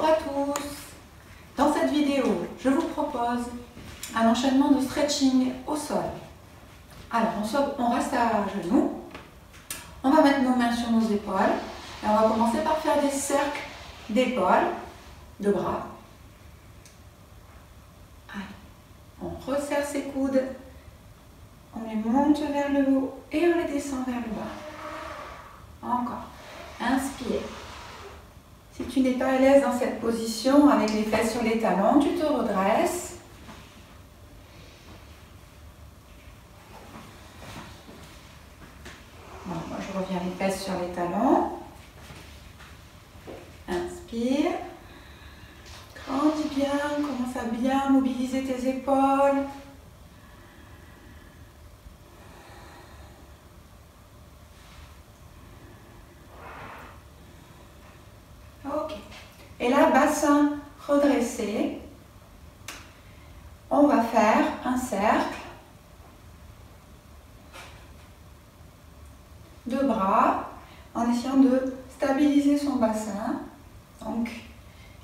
à tous. Dans cette vidéo, je vous propose un enchaînement de stretching au sol. Alors, on reste à genoux. On va mettre nos mains sur nos épaules. Et on va commencer par faire des cercles d'épaules, de bras. Allez. On resserre ses coudes. On les monte vers le haut et on les descend vers le bas. Encore. Inspire. Si tu n'es pas à l'aise dans cette position, avec les fesses sur les talons, tu te redresses. Bon, moi je reviens les fesses sur les talons. Inspire. Grandis bien, commence à bien mobiliser tes épaules. Ok. Et là, bassin redressé. On va faire un cercle de bras en essayant de stabiliser son bassin. Donc,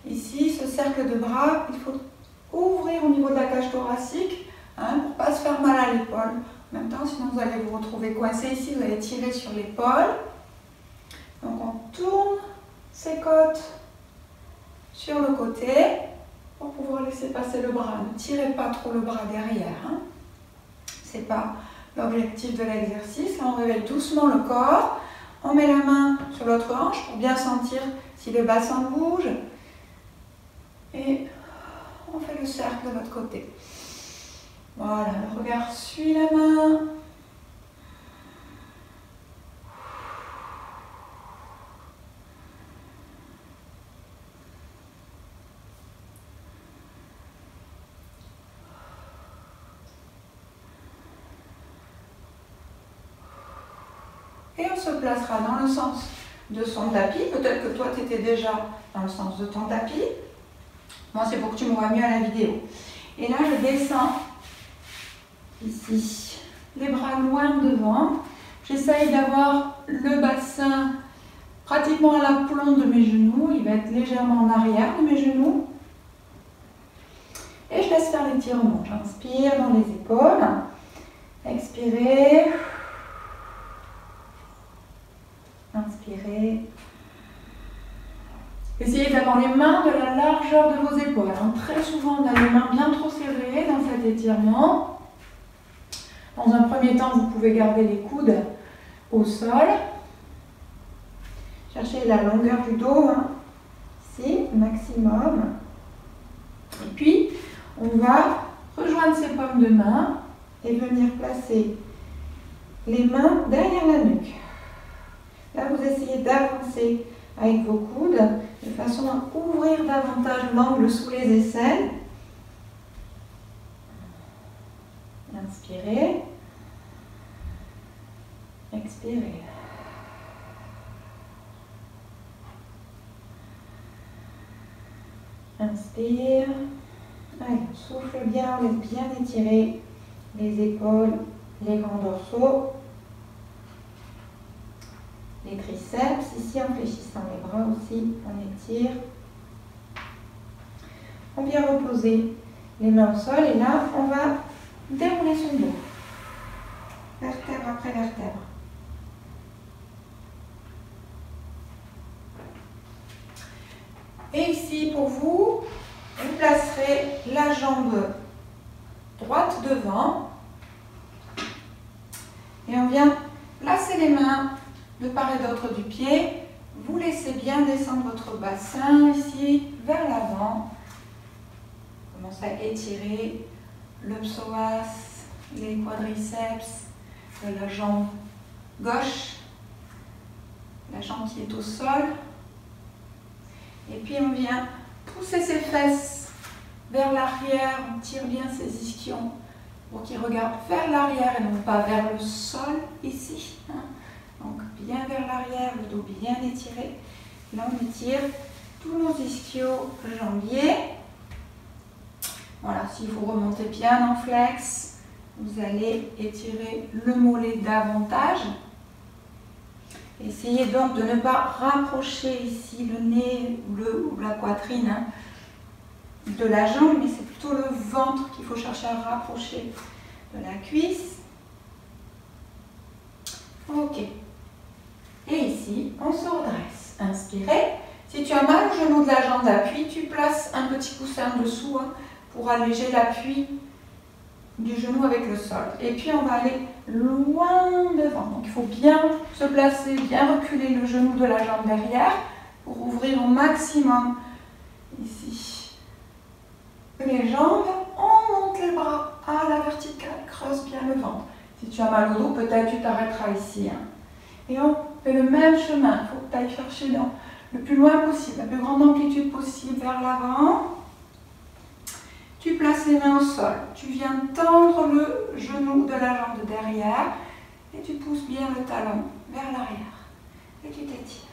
ici, ce cercle de bras, il faut ouvrir au niveau de la cage thoracique pour ne pas se faire mal à l'épaule. En même temps, sinon vous allez vous retrouver coincé ici, vous allez tirer sur l'épaule. Donc, on tourne ses côtes sur le côté pour pouvoir laisser passer le bras. Ne tirez pas trop le bras derrière. Ce n'est pas l'objectif de l'exercice. Là, on réveille doucement le corps. On met la main sur l'autre hanche pour bien sentir si le bassin bouge. Et on fait le cercle de l'autre côté. Voilà, le regard suit la main. Et on se placera dans le sens de son tapis. Peut-être que toi, tu étais déjà dans le sens de ton tapis. Moi, c'est pour que tu me vois mieux à la vidéo. Et là, je descends ici, les bras loin devant. J'essaye d'avoir le bassin pratiquement à l'aplomb de mes genoux. Il va être légèrement en arrière de mes genoux. Et je laisse faire l'étirement. J'inspire dans les épaules. Expirez. Inspirez. Essayez d'avoir les mains de la largeur de vos épaules. Très souvent, on a les mains bien trop serrées dans cet étirement. Dans un premier temps, vous pouvez garder les coudes au sol. Cherchez la longueur du dos, ici, maximum. Et puis, on va rejoindre ses paumes de main et venir placer les mains derrière la nuque. Là, vous essayez d'avancer avec vos coudes de façon à ouvrir davantage l'angle sous les aisselles. Inspirez. Expirez. Inspire. Allez, on souffle bien, on laisse bien étirer les épaules, les grands dorsaux. Les triceps, ici en fléchissant les bras aussi, on étire. On vient reposer les mains au sol et là, on va dérouler son dos. Vertèbre après vertèbre. Et ici, pour vous, vous placerez la jambe droite devant. Et on vient placer les mains de part et d'autre du pied. Vous laissez bien descendre votre bassin ici vers l'avant. Commencez à étirer le psoas, les quadriceps de la jambe gauche, la jambe qui est au sol. Et puis on vient pousser ses fesses vers l'arrière. On tire bien ses ischions pour qu'ils regardent vers l'arrière et non pas vers le sol ici. Donc bien vers l'arrière, le dos bien étiré. Là on étire tous nos ischio-jambiers. Voilà, si vous remontez bien en flex, vous allez étirer le mollet davantage. Essayez donc de ne pas rapprocher ici le nez ou la poitrine hein, de la jambe, mais c'est plutôt le ventre qu'il faut chercher à rapprocher de la cuisse. Ok. Et ici, on se redresse. Inspirez. Si tu as mal au genou de la jambe d'appui, tu places un petit coussin dessous hein, pour alléger l'appui du genou avec le sol. Et puis on va aller loin devant. Donc il faut bien se placer, bien reculer le genou de la jambe derrière pour ouvrir au maximum ici les jambes. On monte les bras à la verticale, creuse bien le ventre. Si tu as mal au dos, peut-être tu t'arrêteras ici. Hein. Et on fait le même chemin. Il faut que tu ailles chercher le plus loin possible, la plus grande amplitude possible vers l'avant. Tu places les mains au sol, tu viens tendre le genou de la jambe de derrière et tu pousses bien le talon vers l'arrière et tu t'étires.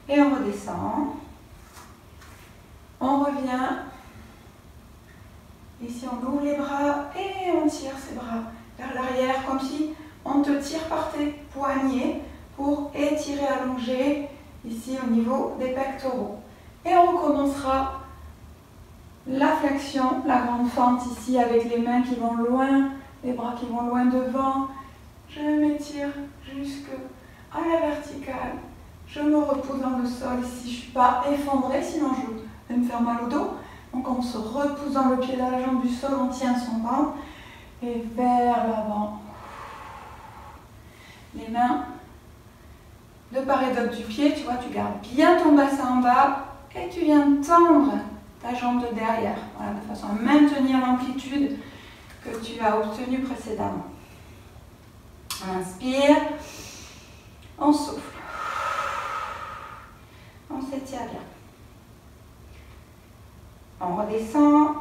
Et on redescend, on revient, ici on ouvre les bras et on tire ses bras vers l'arrière comme si on te tire par tes poignets pour étirer, allonger ici au niveau des pectoraux. Et on recommencera la flexion, la grande fente ici avec les mains qui vont loin, les bras qui vont loin devant. Je m'étire jusqu'à la verticale. Je me repose dans le sol ici. Je ne suis pas effondrée, sinon je vais me faire mal au dos. Donc on se repousse dans le pied de la jambe du sol, on tient son ventre et vers l'avant. Les mains de part et d'autre du pied, tu vois, tu gardes bien ton bassin en bas et tu viens tendre ta jambe de derrière, voilà, de façon à maintenir l'amplitude que tu as obtenue précédemment. On inspire, on souffle, on s'étire bien. On redescend,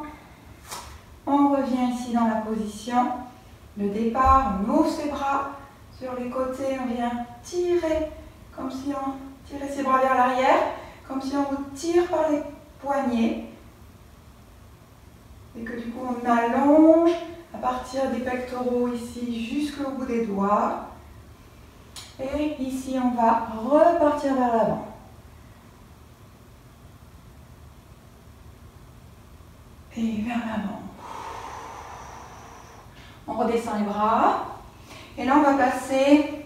on revient ici dans la position de départ, on ouvre ses bras sur les côtés, on vient tirer, comme si on tirait ses bras vers l'arrière, comme si on vous tire par les poignets. Et que du coup on allonge à partir des pectoraux ici jusqu'au bout des doigts. Et ici on va repartir vers l'avant. Et vers l'avant. On redescend les bras. Et là on va passer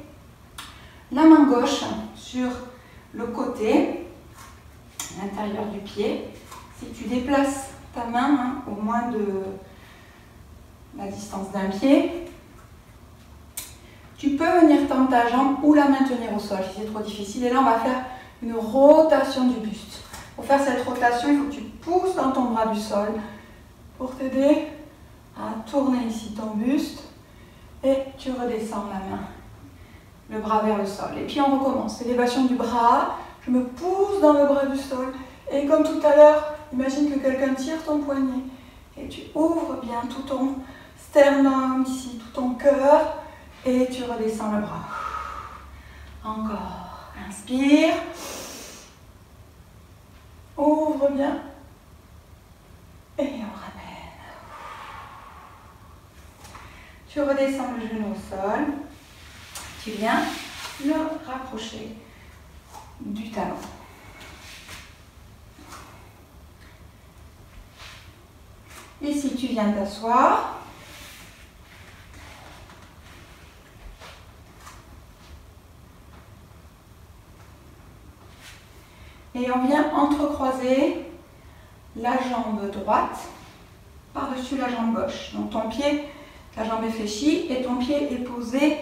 la main gauche sur le côté, à l'intérieur du pied. Si tu déplaces ta main hein, au moins de la distance d'un pied. Tu peux venir tendre ta jambe ou la maintenir au sol si c'est trop difficile. Et là, on va faire une rotation du buste. Pour faire cette rotation, il faut que tu pousses dans ton bras du sol pour t'aider à tourner ici ton buste. Et tu redescends la main, le bras vers le sol. Et puis on recommence. Élévation du bras. Je me pousse dans le bras du sol. Et comme tout à l'heure, imagine que quelqu'un tire ton poignet et tu ouvres bien tout ton sternum ici, tout ton cœur et tu redescends le bras. Encore. Inspire. Ouvre bien. Et on ramène. Tu redescends le genou au sol. Tu viens le rapprocher du talon. Ici, tu viens t'asseoir. Et on vient entrecroiser la jambe droite par-dessus la jambe gauche. Donc ton pied, ta jambe est fléchie et ton pied est posé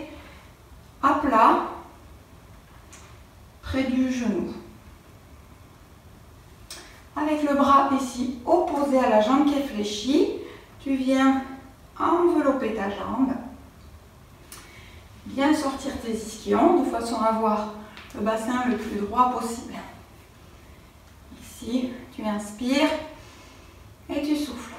à plat près du genou. Avec le bras ici opposé à la jambe qui est fléchie, tu viens envelopper ta jambe, bien sortir tes ischions de façon à avoir le bassin le plus droit possible. Ici, tu inspires et tu souffles.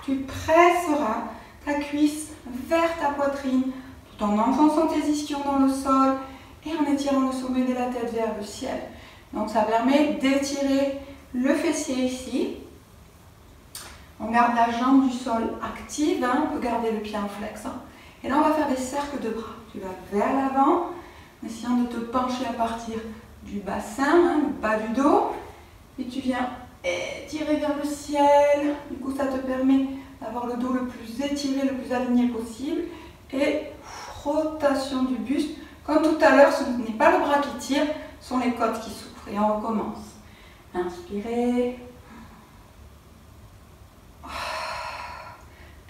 Tu presseras ta cuisse vers ta poitrine tout en enfonçant tes ischions dans le sol et en étirant le sommet de la tête vers le ciel. Donc ça permet d'étirer le fessier ici. On garde la jambe du sol active, hein, on peut garder le pied en flex. Hein. Et là, on va faire des cercles de bras. Tu vas vers l'avant, en essayant de te pencher à partir du bassin, hein, le bas du dos. Et tu viens étirer vers le ciel. Du coup, ça te permet d'avoir le dos le plus étiré, le plus aligné possible. Et rotation du buste. Comme tout à l'heure, ce n'est pas le bras qui tire, ce sont les côtes qui souffrent. Et on recommence. Inspirez.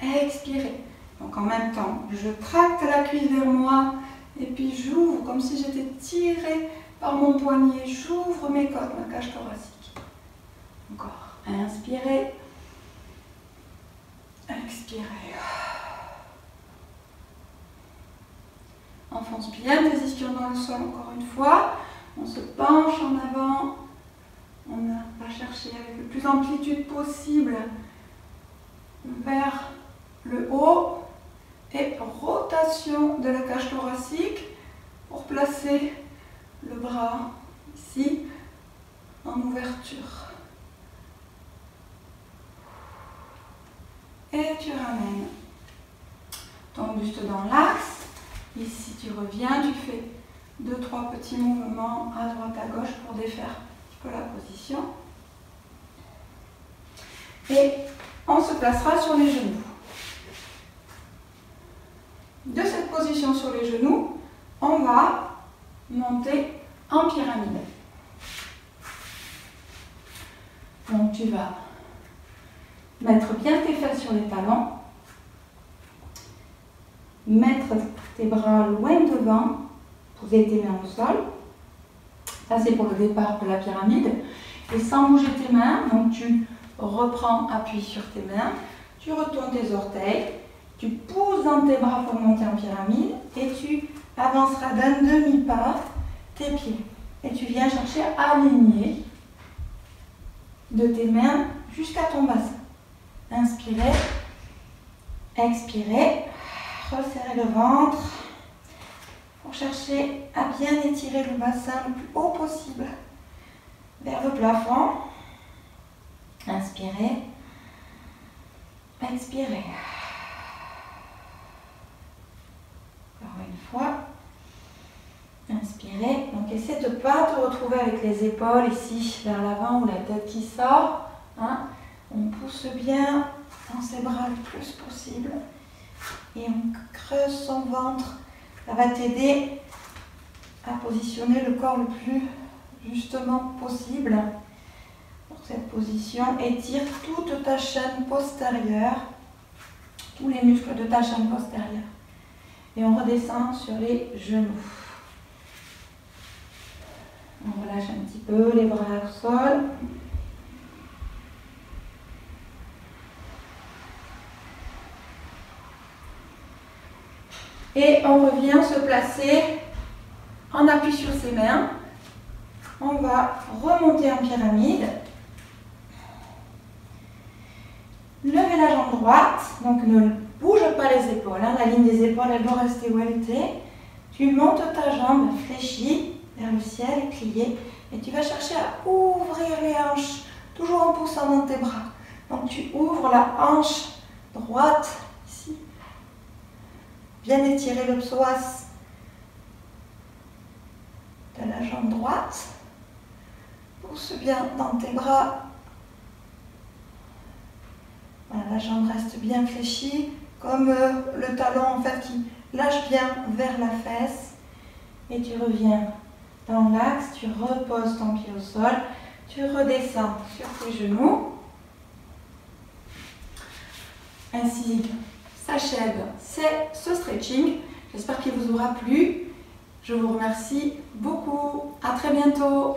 Expirez. Donc en même temps, je tracte la cuisse vers moi et puis j'ouvre comme si j'étais tirée par mon poignet. J'ouvre mes côtes, ma cage thoracique. Encore. Inspirez. Expirez. Enfonce bien tes ischions dans le sol encore une fois. On se penche en avant. On va chercher avec le plus d'amplitude possible vers le haut. Et rotation de la cage thoracique pour placer le bras ici en ouverture. Et tu ramènes ton buste dans l'axe. Ici, tu reviens, tu fais 2-3 petits mouvements à droite, à gauche pour défaire un petit peu la position. Et on se placera sur les genoux. De cette position sur les genoux, on va monter en pyramide. Donc tu vas mettre bien tes fesses sur les talons, mettre tes bras loin devant, poser tes mains au sol. Ça c'est pour le départ de la pyramide. Et sans bouger tes mains, donc tu reprends appui sur tes mains, tu retournes tes orteils, tu pousses dans tes bras pour monter en pyramide et tu avanceras d'un demi-pas tes pieds. Et tu viens chercher à aligner de tes mains jusqu'à ton bassin. Inspirez, expirez, resserrez le ventre pour chercher à bien étirer le bassin le plus haut possible vers le plafond. Inspirez, expirez. Encore une fois. Inspirez. Donc essaie de ne pas te retrouver avec les épaules ici vers l'avant ou la tête qui sort. Hein. On pousse bien dans ses bras le plus possible. Et on creuse son ventre. Ça va t'aider à positionner le corps le plus justement possible. Pour cette position, étire toute ta chaîne postérieure, tous les muscles de ta chaîne postérieure. Et on redescend sur les genoux. On relâche un petit peu les bras au sol. Et on revient se placer en appui sur ses mains. On va remonter en pyramide. Levez la jambe droite, donc ne bouge pas les épaules. Hein. La ligne des épaules, elle doit rester où elle était. Tu montes ta jambe fléchie vers le ciel et pliée. Et tu vas chercher à ouvrir les hanches, toujours en poussant dans tes bras. Donc tu ouvres la hanche droite, ici. Bien étirer le psoas de la jambe droite. Pousse bien dans tes bras. Voilà, la jambe reste bien fléchie, comme le talon en fait qui lâche bien vers la fesse. Et tu reviens dans l'axe, tu reposes ton pied au sol, tu redescends sur tes genoux. Ainsi s'achève ce stretching. J'espère qu'il vous aura plu. Je vous remercie beaucoup. À très bientôt.